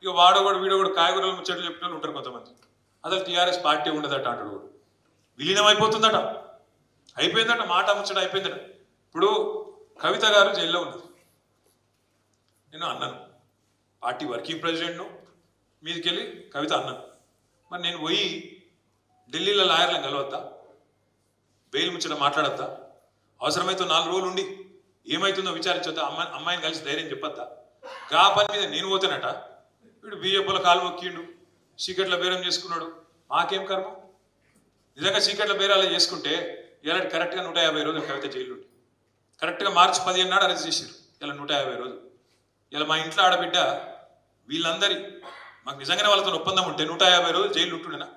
ఇక వాడోడు వీడోడు కాయగూరలు ముచ్చట్లు చెప్పిన వాళ్ళు ఉంటారు కొంతమంది. అసలు టీఆర్ఎస్ పార్టీ ఉండదట అంటాడు. విలీనం అయిపోతుందట, అయిపోయిందట, మాట ముచ్చట అయిపోయిందట. ఇప్పుడు కవిత గారు జైల్లో ఉన్నది. నేను అన్నాను, పార్టీ వర్కింగ్ ప్రెసిడెంట్ను, మీదికెళ్ళి కవిత అన్నాను. మరి నేను పోయి ఢిల్లీలో లాయర్లను కలవద్దా, బెయిల్ ముచ్చట మాట్లాడద్దా, అవసరమైతే 4 రోజులు ఉండి ఏమవుతుందో విచారించొద్దా, అమ్మాయిని కలిసి ధైర్యం చెప్పొద్దా? గా పని మీద నేను పోతేనట వీడు బీజేపీలో కాలు మొక్కిండు, సీక్రెట్ల బేరం చేసుకున్నాడు. మాకేం కర్మ? నిజంగా సీక్రెట్ల బేరాలు చేసుకుంటే ఇలా కరెక్ట్గా 150 రోజులు కవిత జైలు. కరెక్ట్గా మార్చి 15 నాడు అరెస్ట్ చేశారు. ఇలా 150 రోజులు. ఇలా మా ఇంట్లో ఆడబిడ్డ వీళ్ళందరి మాకు నిజంగానే వాళ్ళతో ఒప్పందం ఉంటే 150 రోజులు జైలు ఉంటుండేనా?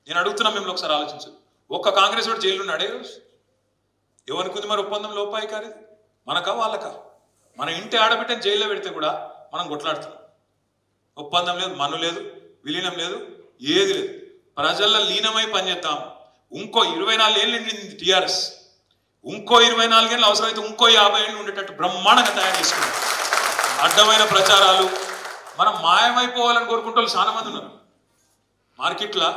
నేను అడుగుతున్నా, మిమ్మల్ని ఒకసారి ఆలోచించు. ఒక్క కాంగ్రెస్ వాడు జైలు ఉన్నాడే రోజు? ఎవరికి మరి ఒప్పందం లోపాయి కాదు? మనకా వాళ్ళకా? మన ఇంటి ఆడబిడ్డని జైల్లో పెడితే కూడా మనం కొట్లాడుతున్నాం. ఒప్పందం లేదు, మను లేదు, విలీనం లేదు, ఏది లేదు. ప్రజల్లో లీనమై పనిచేద్దాం. ఇంకో 24 ఏళ్ళు నిండింది టీఆర్ఎస్. ఇంకో 24 ఏళ్ళు అవసరమైతే ఇంకో 50 ఏళ్ళు ఉండేటట్టు బ్రహ్మాండంగా తయారు చేసుకున్నాం. అడ్డమైన ప్రచారాలు, మనం మాయమైపోవాలని కోరుకుంటే వాళ్ళు చాలా మంది ఉన్నారు మార్కెట్లో.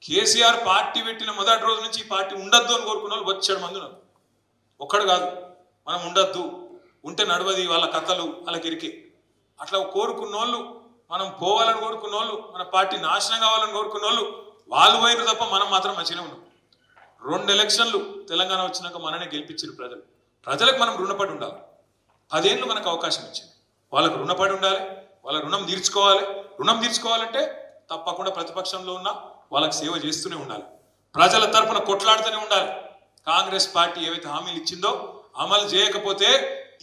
కేసీఆర్ పార్టీ పెట్టిన మొదటి రోజు నుంచి ఈ పార్టీ ఉండద్దు అని కోరుకున్న వాళ్ళు 7 మంది ఉన్నారు. ఒక్కడు కాదు. మనం ఉండద్దు, ఉంటే నడవది, వాళ్ళ కథలు వాళ్ళకి ఇరికే. అట్లా కోరుకున్న వాళ్ళు, మనం పోవాలని కోరుకున్న వాళ్ళు, మన పార్టీ నాశనం కావాలని కోరుకున్న వాళ్ళు వాళ్ళు పోయిన తప్ప మనం మాత్రం మంచిగానే ఉన్నాం. 2 ఎలక్షన్లు తెలంగాణ వచ్చినాక మననే గెలిపించారు ప్రజలు. ప్రజలకు మనం రుణపడి ఉండాలి. 10 ఏళ్ళు మనకు అవకాశం ఇచ్చింది. వాళ్ళకు రుణపడి ఉండాలి, వాళ్ళ రుణం తీర్చుకోవాలి. రుణం తీర్చుకోవాలంటే తప్పకుండా ప్రతిపక్షంలో ఉన్న వాళ్ళకి సేవ చేస్తూనే ఉండాలి. ప్రజల తరపున కొట్లాడుతూనే ఉండాలి. కాంగ్రెస్ పార్టీ ఏవైతే హామీలు ఇచ్చిందో అమలు చేయకపోతే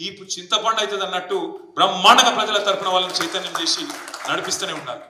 ఈ చింతపండు అవుతుంది అన్నట్టు బ్రహ్మాండంగా ప్రజల తరపున వాళ్ళని చైతన్యం చేసి నడిపిస్తూనే ఉండాలి.